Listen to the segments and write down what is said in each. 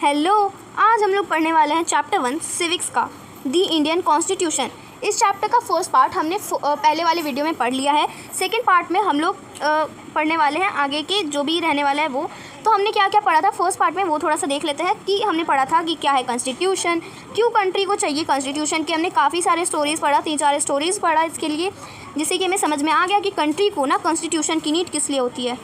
Hello, आज हम लोग पढ़ने वाले हैं चैप्टर 1 सिविक्स का दी इंडियन कॉन्स्टिट्यूशन। इस चैप्टर का फर्स्ट पार्ट हमने पहले वाले वीडियो में पढ़ लिया है। सेकंड पार्ट में हम लोग पढ़ने वाले हैं आगे के जो भी रहने वाला है वो। तो हमने क्या क्या पढ़ा था फर्स्ट पार्ट में वो थोड़ा सा देख लेते हैं कि हमने पढ़ा था कि क्या है कॉन्स्टिट्यूशन, क्यों कंट्री को चाहिए कॉन्स्टिट्यूशन की। हमने काफ़ी सारे स्टोरीज़ पढ़ा, 3-4 स्टोरीज़ पढ़ा इसके लिए, जिससे कि हमें समझ में आ गया कि कंट्री को ना कॉन्स्टिट्यूशन की नीड किस लिए होती है।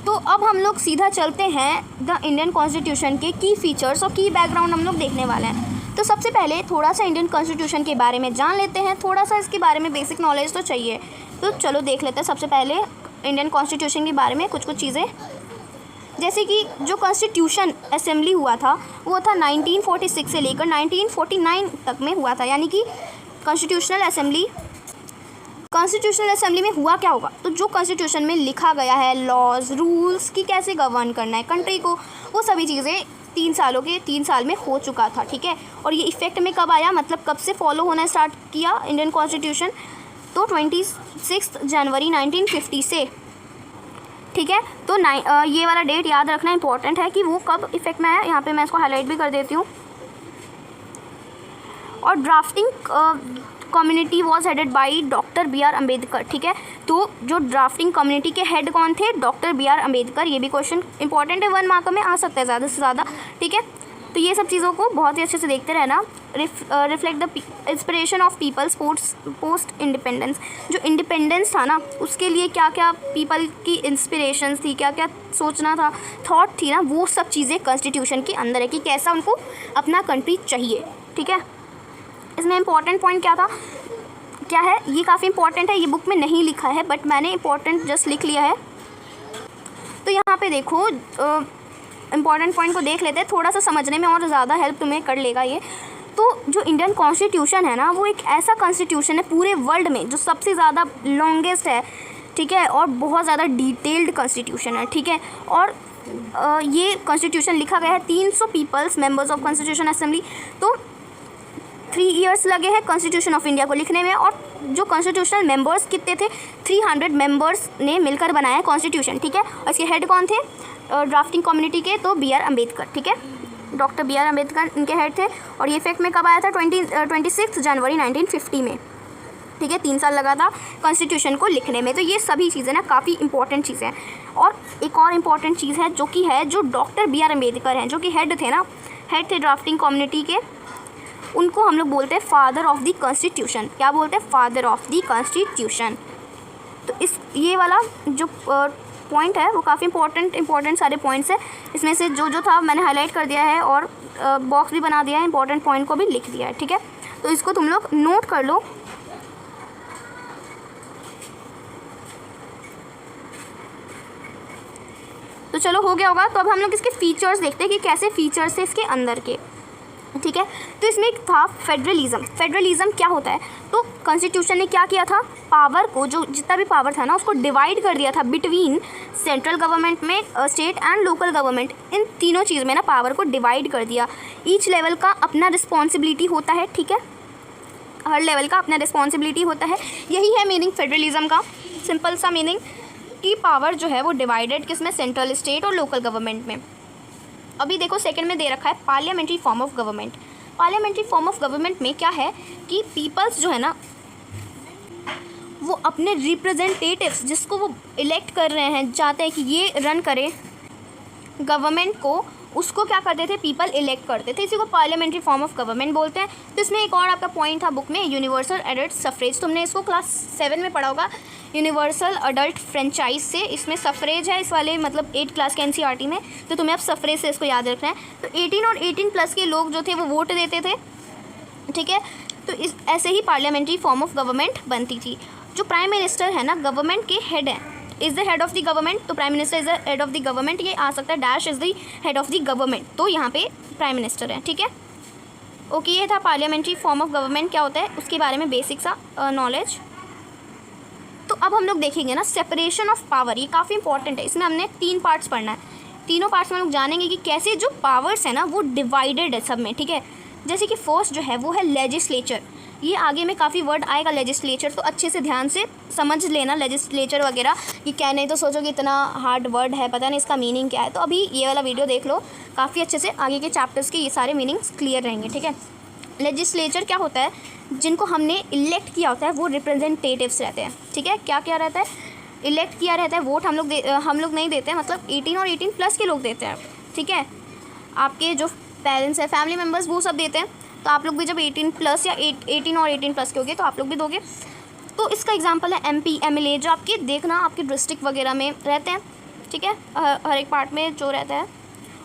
तो अब हम लोग सीधा चलते हैं द इंडियन कॉन्स्टिट्यूशन के की फीचर्स और की बैकग्राउंड हम लोग देखने वाले हैं। तो सबसे पहले थोड़ा सा इंडियन कॉन्स्टिट्यूशन के बारे में जान लेते हैं, थोड़ा सा इसके बारे में बेसिक नॉलेज तो चाहिए। तो चलो देख लेते हैं सबसे पहले इंडियन कॉन्स्टिट्यूशन के बारे में कुछ चीज़ें। जैसे कि जो कॉन्स्टिट्यूशन असेंबली हुआ था वो था 1946 से लेकर 1949 तक में हुआ था। यानी कि कॉन्स्टिट्यूशनल असेंबली में हुआ क्या होगा, तो जो कॉन्स्टिट्यूशन में लिखा गया है लॉज रूल्स की कैसे गवर्न करना है कंट्री को, वो सभी चीज़ें 3 साल में हो चुका था। ठीक है, और ये इफेक्ट में कब आया, मतलब कब से फॉलो होना स्टार्ट किया इंडियन कॉन्स्टिट्यूशन, तो 26 जनवरी 1950 से। ठीक है, तो ये वाला डेट याद रखना इंपॉर्टेंट है कि वो कब इफेक्ट में आया। यहाँ पे मैं इसको हाईलाइट भी कर देती हूँ। और drafting community was headed by doctor B R Ambedkar. ठीक है, तो जो ड्राफ्टिंग कम्युनिटी के हेड कौन थे, डॉक्टर बी आर अम्बेडकर। ये भी क्वेश्चन इंपॉर्टेंट है, 1 मार्क में आ सकता है ज़्यादा से ज़्यादा। ठीक है, तो ये सब चीज़ों को बहुत ही अच्छे से देखते रहना। Reflect the inspiration of peoples post independence. जो इंडिपेंडेंस था ना उसके लिए क्या क्या पीपल की इंस्पिरेशंस थी, क्या क्या सोचना था, थॉट थी ना, वो सब चीज़ें कॉन्स्टिट्यूशन के अंदर है कि कैसा उनको अपना कंट्री चाहिए। ठीक है, इसमें इंपॉर्टेंट पॉइंट क्या है, ये काफ़ी इंपॉर्टेंट है, ये बुक में नहीं लिखा है बट मैंने इंपॉर्टेंट जस्ट लिख लिया है। तो यहाँ पे देखो इंपॉर्टेंट पॉइंट को देख लेते हैं, थोड़ा सा समझने में और ज़्यादा हेल्प तुम्हें कर लेगा ये। तो जो इंडियन कॉन्स्टिट्यूशन है ना वो एक ऐसा कॉन्स्टिट्यूशन है पूरे वर्ल्ड में जो सबसे ज़्यादा लॉन्गेस्ट है। ठीक है, और बहुत ज़्यादा डिटेल्ड कॉन्स्टिट्यूशन है। ठीक है, और ये कॉन्स्टिट्यूशन लिखा गया है 300 peoples members of constitution assembly. तो 3 ईयर्स लगे हैं कॉन्स्टिट्यूशन ऑफ इंडिया को लिखने में। और जो कॉन्स्टिट्यूशनल मेंबर्स कितने थे, 300 मेंबर्स ने मिलकर बनाया कॉन्स्टिट्यूशन। ठीक है, और इसके हेड कौन थे, ड्राफ्टिंग कम्युनिटी के, तो बी आर अम्बेडकर। ठीक है, डॉक्टर बी आर अम्बेडकर इनके हेड थे। और ये इफेक्ट में कब आया था, 26 जनवरी 1950 में। ठीक है, 3 साल लगा था कॉन्स्टिट्यूशन को लिखने में। तो ये सभी चीज़ें ना काफ़ी इंपॉर्टेंट चीज़ें हैं। और एक और इम्पॉर्टेंट चीज़ है जो डॉक्टर बी आर अम्बेडकर हैं, जो कि हेड थे ड्राफ्टिंग कम्युनिटी के, उनको हम लोग बोलते हैं फादर ऑफ द कॉन्स्टिट्यूशन। क्या बोलते हैं, फादर ऑफ द कॉन्स्टिट्यूशन। तो ये वाला जो पॉइंट है वो काफ़ी इंपॉर्टेंट सारे पॉइंट्स है। इसमें से जो था मैंने हाईलाइट कर दिया है और बॉक्स भी बना दिया है, इंपॉर्टेंट पॉइंट को भी लिख दिया है। ठीक है, तो इसको तुम लोग नोट कर लो। तो चलो हो गया होगा। तो अब हम लोग इसके फीचर्स देखते हैं कि कैसे फीचर्स है इसके अंदर के। ठीक है, तो इसमें एक था फेडरलिज्म क्या होता है, तो कॉन्स्टिट्यूशन ने क्या किया था, पावर को, जो जितना भी पावर था ना उसको डिवाइड कर दिया था बिटवीन सेंट्रल गवर्नमेंट में, स्टेट एंड लोकल गवर्नमेंट। इन तीनों चीज़ में ना पावर को डिवाइड कर दिया। ईच लेवल का अपना रिस्पॉन्सिबिलिटी होता है। ठीक है, हर लेवल का अपना रिस्पॉन्सिबिलिटी होता है। यही है मीनिंग फेडरलिज्म का, सिंपल सा मीनिंग कि पावर जो है वो डिवाइडेड किसमें, सेंट्रल, स्टेट और लोकल गवर्नमेंट में। अभी देखो सेकंड में दे रखा है parliamentary form of government. Parliamentary form of government में क्या है कि पीपल्स जो है ना वो अपने रिप्रेजेंटेटिव्स जिसको वो इलेक्ट कर रहे हैं, चाहते हैं कि ये रन करे गवर्नमेंट को, उसको क्या करते थे, पीपल इलेक्ट करते थे। इसी को पार्लियामेंट्री फॉर्म ऑफ गवर्नमेंट बोलते हैं। तो इसमें एक और आपका पॉइंट था बुक में, यूनिवर्सल एडल्ट सफरेज। तुमने इसको क्लास 7 में पढ़ा होगा, यूनिवर्सल अडल्ट फ्रेंचाइज से। इसमें सफरेज है इस वाले, मतलब 8 क्लास के एनसीईआरटी में, तो तुम्हें अब सफरेज से इसको याद रखना है। तो 18 और 18+ के लोग जो थे वो वोट देते थे। ठीक है, तो ऐसे ही पार्लियामेंट्री फॉर्म ऑफ गवर्नमेंट बनती थी। जो प्राइम मिनिस्टर है ना गवर्नमेंट के हेड है, is the head of the government. तो prime minister is the head of the government, ये आ सकता है dash is the head of the government, तो यहाँ पे प्राइम मिनिस्टर है। ठीक है, ओके, ये था पार्लियामेंट्री फॉर्म ऑफ गवर्नमेंट क्या होता है उसके बारे में बेसिक सा नॉलेज। तो अब हम लोग देखेंगे ना सेपरेशन ऑफ पावर, ये काफ़ी इंपॉर्टेंट है। इसमें हमने 3 पार्ट्स पढ़ना है। तीनों पार्ट्स में हम लोग जानेंगे कि कैसे जो पावर्स है ना वो डिवाइडेड है सब में। ठीक है, जैसे कि फर्स्ट जो है वो है लेजिस्लेचर। ये आगे में काफ़ी वर्ड आएगा लेजिस्लेचर, तो अच्छे से ध्यान से समझ लेना लेजिस्लेचर वगैरह, कि क्या नहीं तो सोचो कि इतना हार्ड वर्ड है, पता नहीं इसका मीनिंग क्या है। तो अभी ये वाला वीडियो देख लो, काफ़ी अच्छे से आगे के चैप्टर्स के ये सारे मीनिंग्स क्लियर रहेंगे, ठीक है। लेजिस्लेचर क्या होता है, जिनको हमने इलेक्ट किया होता है वो रिप्रेजेंटेटिव्स रहते हैं, ठीक है। क्या क्या रहता है, इलेक्ट किया रहता है, वोट हम लोग नहीं देते हैं, मतलब 18 और 18+ के लोग देते हैं, ठीक है। आपके जो पेरेंट्स हैं, फैमिली मेम्बर्स, वो सब देते हैं। तो आप लोग भी जब 18+ या 18 और 18+ के होगे तो आप लोग भी दोगे। तो इसका एग्जांपल है MP MLA, जो आपके देखना आपके डिस्ट्रिक्ट वगैरह में रहते हैं, ठीक है। हर एक पार्ट में जो रहता है,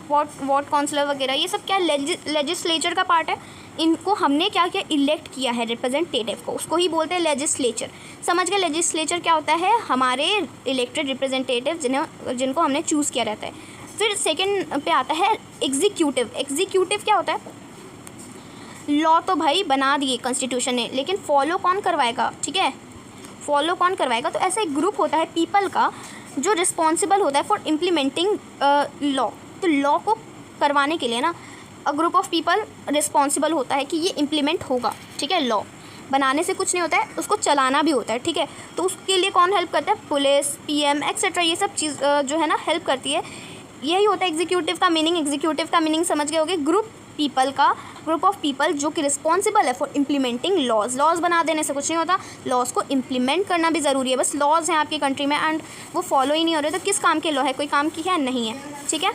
वार्ड काउंसलर वगैरह, ये सब क्या लेजिस्लेचर का पार्ट है। इनको हमने क्या किया, इलेक्ट किया है रिप्रेजेंटेटिव को, उसको ही बोलते हैं लेजिस्लेचर। समझ गए, लेजिस्लेचर क्या होता है, हमारे इलेक्टेड रिप्रेजेंटेटिव जिनको हमने चूज़ किया रहता है। फिर सेकंड पे आता है एग्जीक्यूटिव। एग्जीक्यूटिव क्या होता है, लॉ तो भाई बना दिए कॉन्स्टिट्यूशन ने, लेकिन फॉलो कौन करवाएगा, ठीक है, फॉलो कौन करवाएगा। तो ऐसा एक ग्रुप होता है पीपल का जो रिस्पॉन्सिबल होता है फॉर इम्प्लीमेंटिंग लॉ। तो लॉ को करवाने के लिए ना a group of people responsible होता है कि ये इम्प्लीमेंट होगा, ठीक है। लॉ बनाने से कुछ नहीं होता है, उसको चलाना भी होता है, ठीक है। तो उसके लिए कौन हेल्प करता है, पुलिस, PM एक्सेट्रा, ये सब चीज़ जो है ना हेल्प करती है। यही होता है एग्जीक्यूटिव का मीनिंग। एग्जीक्यूटिव का मीनिंग समझ गए होगे, ग्रुप ऑफ पीपल जो कि रिस्पॉन्सिबल है फॉर इम्प्लीमेंटिंग लॉज। लॉज बना देने से कुछ नहीं होता, लॉज को इम्प्लीमेंट करना भी ज़रूरी है। बस लॉज हैं आपकी कंट्री में एंड वो फॉलो ही नहीं हो रहे, तो किस काम के लॉ है, कोई काम की है नहीं है, ठीक है।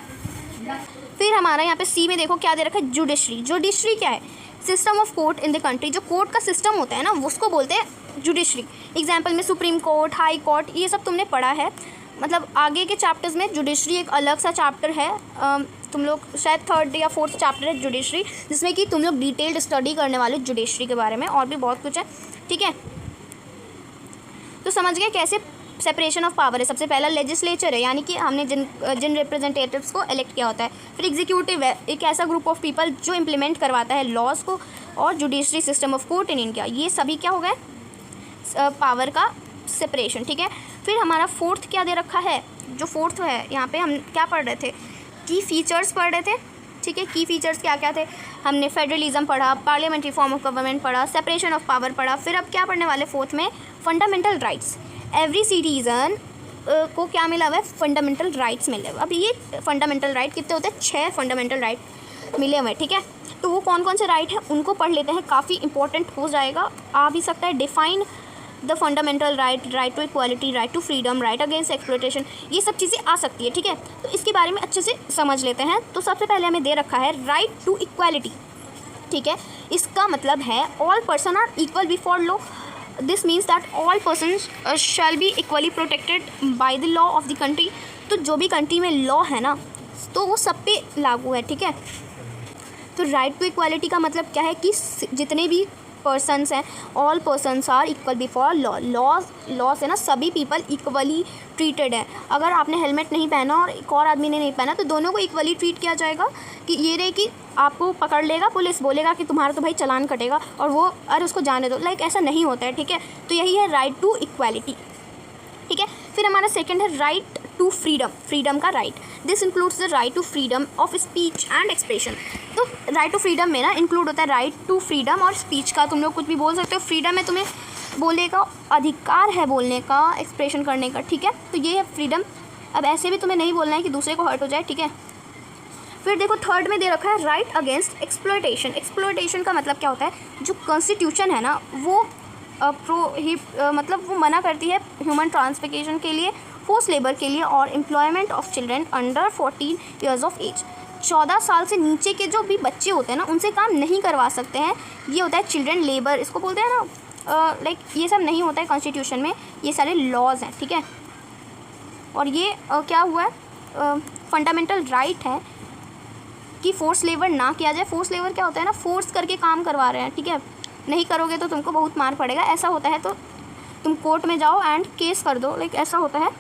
फिर हमारा यहाँ पे C में देखो क्या दे रखा है, जुडिशरी। जुडिशरी क्या है, system of court in the country. जो कोर्ट का सिस्टम होता है ना उसको बोलते हैं जुडिशरी। एग्जाम्पल में सुप्रीम कोर्ट, हाई कोर्ट, ये सब तुमने पढ़ा है। मतलब आगे के चैप्टर्स में जुडिशरी एक अलग सा चैप्टर है, तुम लोग शायद 3rd या 4th चैप्टर है जुडिशरी, जिसमें कि तुम लोग डिटेल्ड स्टडी करने वाले जुडिशरी के बारे में, और भी बहुत कुछ है, ठीक है। तो समझ गए कैसे सेपरेशन ऑफ पावर है। सबसे पहला लेजिस्लेचर है, यानी कि हमने जिन रिप्रेजेंटेटिव्स को इलेक्ट किया होता है। फिर एग्जीक्यूटिव है, एक ऐसा ग्रुप ऑफ पीपल जो इम्प्लीमेंट करवाता है लॉज को। और judiciary, system of court in India, ये सभी क्या हो गए, पावर का सेपरेशन, ठीक है। फिर हमारा 4th क्या दे रखा है, जो 4th है यहाँ पे हम क्या पढ़ रहे थे, की फीचर्स पढ़ रहे थे, ठीक है। की फीचर्स क्या क्या थे, हमने फेडरलिज्म पढ़ा, पार्लियामेंट्री फॉर्म ऑफ गवर्नमेंट पढ़ा, सेपरेशन ऑफ पावर पढ़ा। फिर अब क्या पढ़ने वाले 4th में, फंडामेंटल राइट्स। एवरी सिटीज़न को क्या मिला हुआ है, फंडामेंटल राइट्स मिले हुए। अब ये फंडामेंटल राइट कितने होते हैं, 6 फंडामेंटल राइट मिले हुए, ठीक है। तो वो कौन कौन से राइट हैं उनको पढ़ लेते हैं, काफ़ी इंपॉर्टेंट हो जाएगा, आ भी सकता है। Define the fundamental right, right to equality, right to freedom, right against exploitation, ये सब चीज़ें आ सकती है, ठीक है। तो इसके बारे में अच्छे से समझ लेते हैं। तो सबसे पहले हमें दे रखा है राइट टू इक्वालिटी, ठीक है। इसका मतलब है all person are equal before law. This means that all persons shall be equally protected by the law of the country. तो जो भी कंट्री में लॉ है ना, तो वो सब पे लागू है, ठीक है। तो राइट टू इक्वालिटी का मतलब क्या है कि जितने भी पर्सन्स हैं, all persons are equal before law. Law से ना सभी पीपल इक्वली ट्रीटेड है। अगर आपने हेलमेट नहीं पहना और एक और आदमी ने नहीं पहना, तो दोनों को इक्वली ट्रीट किया जाएगा। कि ये रहे कि आपको पकड़ लेगा पुलिस, बोलेगा कि तुम्हारा तो भाई चालान कटेगा, और वो अरे उसको जाने दो, लाइक ऐसा नहीं होता है, ठीक है। तो यही है राइट टू इक्वालिटी, ठीक है। फिर हमारा सेकंड है राइट टू फ्रीडम। फ्रीडम का right, this includes the right to freedom of speech and expression. तो राइट टू फ्रीडम में ना इंक्लूड होता है राइट टू फ्रीडम और स्पीच का। तुम लोग कुछ भी बोल सकते हो, फ्रीडम है तुम्हें बोलने का अधिकार है, बोलने का, एक्सप्रेशन करने का, ठीक है। तो ये है फ्रीडम। अब ऐसे भी तुम्हें नहीं बोलना है कि दूसरे को हर्ट हो जाए, ठीक है। फिर देखो 3rd में दे रखा है राइट अगेंस्ट एक्सप्लॉयटेशन। एक्सप्लॉयटेशन का मतलब क्या होता है, जो कॉन्स्टिट्यूशन है ना वो मतलब वो मना करती है ह्यूमन ट्रांसफिकेशन के लिए, फोर्स लेबर के लिए और employment of children under 14 years of age. 14 साल से नीचे के जो भी बच्चे होते हैं ना, उनसे काम नहीं करवा सकते हैं। ये होता है चिल्ड्रन लेबर, इसको बोलते हैं ना। लाइक ये सब नहीं होता है कॉन्स्टिट्यूशन में, ये सारे लॉज हैं, ठीक है। और ये क्या हुआ है, फंडामेंटल राइट है कि फोर्स लेबर ना किया जाए। फोर्स लेबर क्या होता है ना, फोर्स करके काम करवा रहे हैं, ठीक है। नहीं करोगे तो तुमको बहुत मार पड़ेगा, ऐसा होता है। तो तुम कोर्ट में जाओ एंड केस कर दो, लाइक ऐसा होता है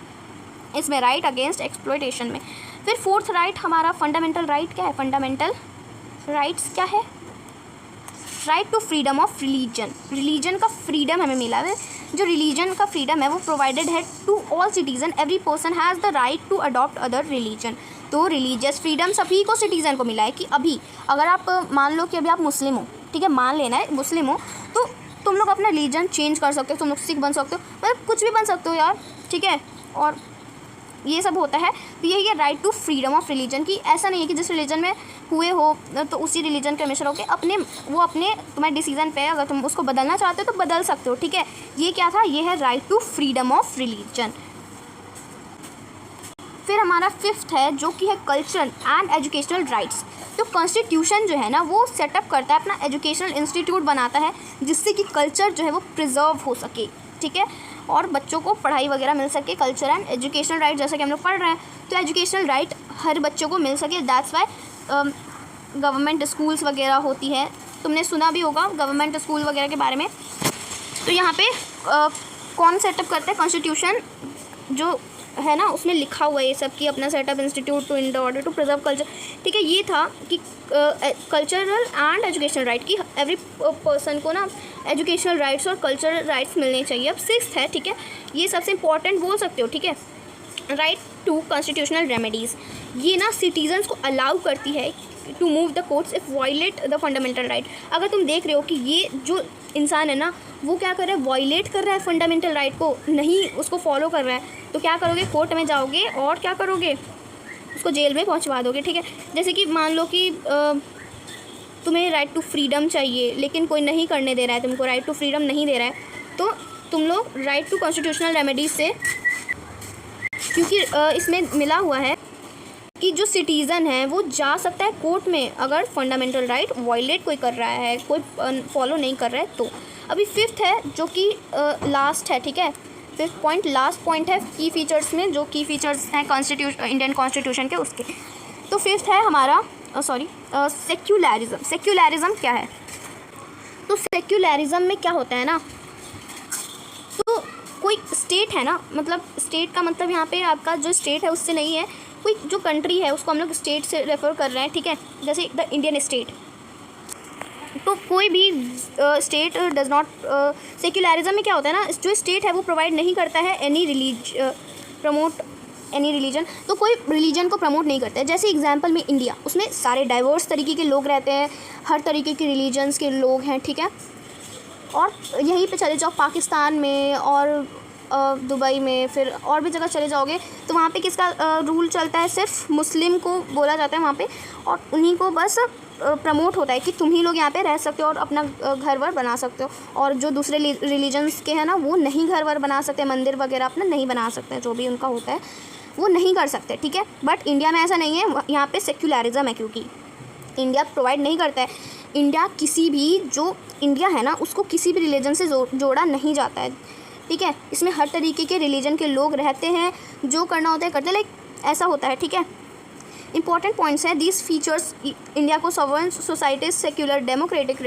इसमें राइट अगेंस्ट एक्सप्लॉयटेशन में। फिर 4th राइट हमारा फंडामेंटल राइट क्या है, फंडामेंटल राइट्स क्या है, right to freedom of religion. Religion का फ्रीडम हमें मिला है। जो रिलीजन का फ्रीडम है वो प्रोवाइडेड है to all citizen, every person has the right to adopt other religion. तो रिलीजियस फ्रीडम सभी को सिटीज़न को मिला है कि अभी अगर आप मान लो कि अभी आप मुस्लिम हो, ठीक है, मान लेना है मुस्लिम हो, तो तुम लोग अपना रिलीजन चेंज कर सकते हो, तुम लोग सिख बन सकते हो, मतलब कुछ भी बन सकते हो यार, ठीक है। और ये सब होता है। तो यही है right to freedom of religion की। ऐसा नहीं है कि जिस रिलीजन में हुए हो तो उसी रिलीजन के हमेशा रहोगे, अपने तुम्हारे डिसीजन पे, अगर तुम उसको बदलना चाहते हो तो बदल सकते हो, ठीक है। ये क्या था, ये है right to freedom of religion. फिर हमारा फिफ्थ है जो कि है कल्चरल एंड एजुकेशनल राइट्स। तो कॉन्स्टिट्यूशन जो है ना वो सेटअप करता है, अपना एजुकेशनल इंस्टीट्यूट बनाता है जिससे कि कल्चर जो है वो प्रिजर्व हो सके, ठीक है, और बच्चों को पढ़ाई वगैरह मिल सके। कल्चर एंड एजुकेशनल राइट जैसा कि हम लोग पढ़ रहे हैं, तो एजुकेशनल राइट हर बच्चों को मिल सके। दैट्स वाई गवर्नमेंट स्कूल्स वगैरह होती है, तुमने सुना भी होगा गवर्नमेंट स्कूल वगैरह के बारे में। तो यहाँ पे कौन सेटअप करता है, कॉन्स्टिट्यूशन जो है ना उसमें लिखा हुआ है ये सब कि अपना setup institute to in order to preserve culture, ठीक है। ये था कि कल्चरल एंड एजुकेशनल राइट की एवरी पर्सन को ना एजुकेशनल राइट्स और कल्चरल राइट्स मिलने चाहिए। अब सिक्स्थ है, ठीक है, ये सबसे इंपॉर्टेंट बोल सकते हो, ठीक है, राइट टू कॉन्स्टिट्यूशनल रेमेडीज़। ये ना सिटीजन्स को अलाउ करती है to move the courts if violate the fundamental right. अगर तुम देख रहे हो कि ये जो इंसान है ना वो क्या कर रहा है, वायलेट कर रहा है फंडामेंटल राइट को, नहीं उसको फॉलो कर रहा है, तो क्या करोगे, कोर्ट में जाओगे और क्या करोगे, उसको जेल में पहुंचवा दोगे, ठीक है। जैसे कि मान लो कि तुम्हें राइट टू फ्रीडम चाहिए लेकिन कोई नहीं करने दे रहा है, तुमको राइट टू फ्रीडम नहीं दे रहा है, तो तुम लोग राइट टू कॉन्स्टिट्यूशनल रेमेडीज से, क्योंकि इसमें मिला हुआ है कि जो सिटीज़न है वो जा सकता है कोर्ट में अगर फंडामेंटल राइट वायलेट कोई कर रहा है, कोई फॉलो नहीं कर रहा है तो। अभी फिफ्थ है जो कि लास्ट है, ठीक है, फिफ्थ पॉइंट लास्ट पॉइंट है की फीचर्स में, जो की फीचर्स हैं इंडियन कॉन्स्टिट्यूशन के उसके। तो फिफ्थ है हमारा सेक्युलरिज्म। सेक्युलरिज्म क्या है, तो सेक्युलरिज्म में क्या होता है ना, तो कोई स्टेट है ना, मतलब स्टेट का मतलब यहाँ पे आपका जो स्टेट है उससे नहीं है, कोई जो कंट्री है उसको हम लोग स्टेट से रेफर कर रहे हैं, ठीक है, जैसे द इंडियन स्टेट। तो कोई भी स्टेट डज नॉट, सेक्युलरिज्म में क्या होता है ना, जो स्टेट है वो प्रोवाइड नहीं करता है प्रमोट एनी रिलीजन, तो कोई रिलीजन को प्रमोट नहीं करता है। जैसे एग्जांपल में इंडिया, उसमें सारे डाइवर्स तरीके के लोग रहते हैं, हर तरीके के रिलीजन्स के लोग हैं, ठीक है। और यहीं पे चले जाओ पाकिस्तान में और दुबई में, फिर और भी जगह चले जाओगे तो वहाँ पे किसका रूल चलता है, सिर्फ मुस्लिम को बोला जाता है वहाँ पे, और उन्हीं को बस प्रमोट होता है कि तुम ही लोग यहाँ पे रह सकते हो और अपना घर वर बना सकते हो, और जो दूसरे रिलीजन्स के हैं ना वो नहीं घर वर बना सकते, मंदिर वगैरह अपना नहीं बना सकते, जो भी उनका होता है वो नहीं कर सकते, ठीक है। बट इंडिया में ऐसा नहीं है, यहाँ पे सेक्युलरिज्म है क्योंकि इंडिया प्रोवाइड नहीं करता है। इंडिया किसी भी, जो इंडिया है ना उसको किसी भी रिलीजन से जोड़ा नहीं जाता है, ठीक है। इसमें हर तरीके के रिलीजन के लोग रहते हैं, जो करना होता है करते हैं, लाइक ऐसा होता है, ठीक है। इंपॉर्टेंट पॉइंट्स हैं, दिस फीचर्स इंडिया को sovereign society secular democratic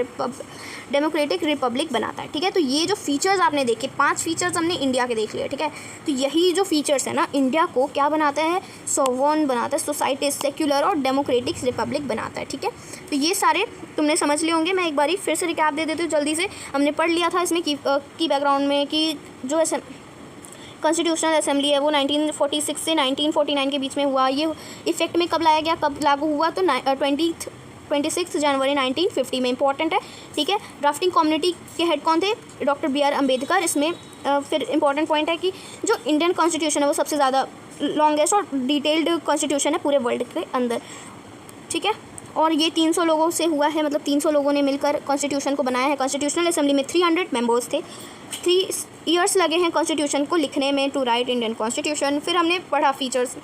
Republic बनाता है, ठीक है। तो ये जो फीचर्स आपने देखे, 5 फीचर्स हमने इंडिया के देख लिए, ठीक है। तो यही जो फीचर्स है ना इंडिया को क्या बनाता है, सॉवरेन बनाता है, सोसाइटी सेक्युलर और डेमोक्रेटिक रिपब्लिक बनाता है, ठीक है। तो ये सारे तुमने समझ लिए होंगे। मैं एक बारी फिर से रिकैप दे देती हूँ जल्दी से। हमने पढ़ लिया था इसमें की बैकग्राउंड में कि जो कॉन्स्टिट्यूशनल असेंबली है वो 1946 से 1949 के बीच में हुआ। ये इफेक्ट में कब लाया गया, कब लागू हुआ, तो 26 जनवरी 1950 में। इंपॉर्टेंट है, ठीक है। ड्राफ्टिंग कम्युनिटी के हेड कौन थे, डॉक्टर BR अम्बेडकर। इसमें फिर इंपॉर्टेंट पॉइंट है कि जो इंडियन कॉन्स्टिट्यूशन है वो सबसे ज़्यादा लॉन्गेस्ट और डिटेल्ड कॉन्स्टिट्यूशन है पूरे वर्ल्ड के अंदर, ठीक है। और ये 300 लोगों से हुआ है, मतलब 300 लोगों ने मिलकर कॉन्स्टिट्यूशन को बनाया है। कॉन्स्टिट्यूशनल असेंबली में 300 मेंबर्स थे। 3 ईयर्स लगे हैं कॉन्स्टिट्यूशन को लिखने में, टू राइट इंडियन कॉन्स्टिट्यूशन। फिर हमने पढ़ा फीचर्स,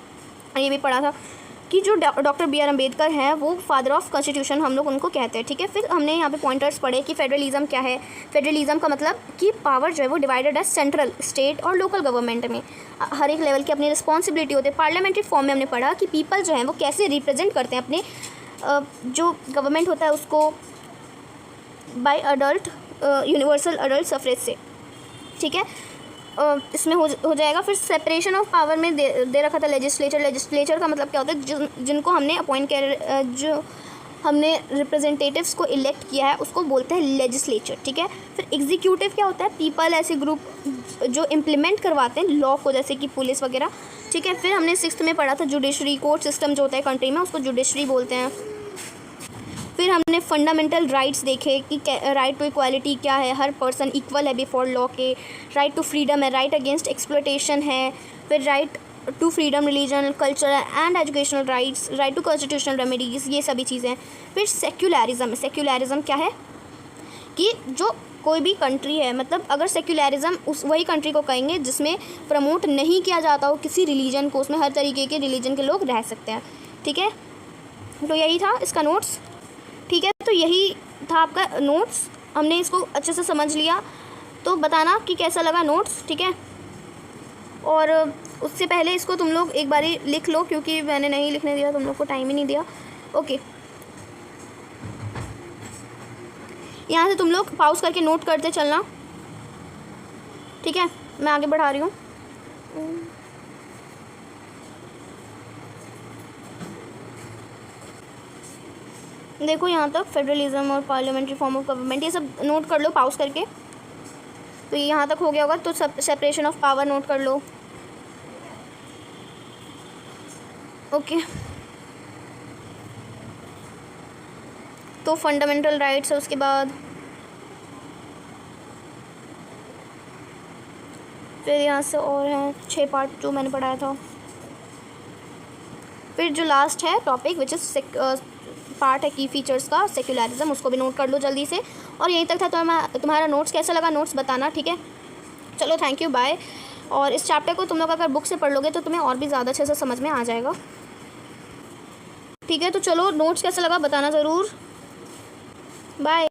ये भी पढ़ा था कि जो डॉक्टर BR अम्बेडकर हैं वो फादर ऑफ कॉन्स्टिट्यूशन हम लोग उनको कहते हैं, ठीक है। फिर हमने यहाँ पे पॉइंटर्स पढ़े कि फेडरलिज्म क्या है। फेडरलिज्म का मतलब कि पावर जो है वो डिवाइडेड है सेंट्रल, स्टेट और लोकल गवर्नमेंट में। हर एक लेवल की अपनी रिस्पॉन्सिबिलिटी होती है। पार्लियामेंट्री फॉर्म में हमने पढ़ा कि पीपल जो हैं वो कैसे रिप्रेजेंट करते हैं अपने जो गवर्नमेंट होता है उसको by adult universal adult suffrage से, ठीक है। इसमें हो जाएगा। फिर सेपरेशन ऑफ पावर में दे रखा था लेजिस्लेचर। लेजिस्लेचर का मतलब क्या होता है, जिनको हमने अपॉइंट किया, जो हमने रिप्रेजेंटेटिव्स को इलेक्ट किया है उसको बोलते हैं लेजिस्लेचर, ठीक है। फिर एग्जीक्यूटिव क्या होता है, पीपल, ऐसे ग्रुप जो इम्प्लीमेंट करवाते हैं लॉ को, जैसे कि पुलिस वगैरह, ठीक है। फिर हमने 6th में पढ़ा था जुडिशरी, कोर्ट सिस्टम जो होता है कंट्री में उसको जुडिशरी बोलते हैं। फिर हमने फंडामेंटल राइट्स देखे कि राइट टू इक्वालिटी क्या है, हर पर्सन इक्वल है बिफोर लॉ के, राइट टू फ्रीडम है, राइट अगेंस्ट एक्सप्लॉयटेशन है, फिर right to freedom, religion, culture and educational rights, right to constitutional remedies, ये सभी चीज़ें। फिर सेक्युलरिज्म, सेक्युलरिज्म क्या है कि जो कोई भी कंट्री है, मतलब अगर सेक्युलरिज्म उस वही कंट्री को कहेंगे जिसमें प्रमोट नहीं किया जाता हो किसी रिलीजन को, उसमें हर तरीके के रिलीजन के लोग रह सकते हैं, ठीक है। तो यही था इसका नोट्स, ठीक है। तो यही था आपका नोट्स, हमने इसको अच्छे से समझ लिया, तो बताना कि कैसा लगा नोट्स, ठीक है। और उससे पहले इसको तुम लोग एक बारी लिख लो, क्योंकि मैंने नहीं लिखने दिया, तुम लोग को टाइम ही नहीं दिया। ओके, यहाँ से तुम लोग पॉज करके नोट करते चलना, ठीक है। मैं आगे बढ़ा रही हूँ। देखो यहाँ तक फेडरलिज्म और पार्लियामेंट्री फॉर्म ऑफ गवर्नमेंट, ये सब नोट कर लो पॉज करके। तो ये यहाँ तक हो गया होगा, तो सब सेपरेशन ऑफ पावर नोट कर लो। ओके, तो फंडामेंटल राइट्स है, उसके बाद फिर यहाँ से और हैं 6 पार्ट जो मैंने पढ़ाया था। फिर जो लास्ट है टॉपिक विच इज़ पार्ट है की फीचर्स का, सेक्युलरिज्म, उसको भी नोट कर लो जल्दी से। और यहीं तक था तुम्हारा नोट्स। कैसा लगा नोट्स बताना, ठीक है। चलो थैंक यू, बाय। और इस चैप्टर को तुम लोग अगर बुक से पढ़ लोगे तो तुम्हें और भी ज़्यादा अच्छे से समझ में आ जाएगा, ठीक है। तो चलो नोट्स कैसा लगा बताना ज़रूर, बाय।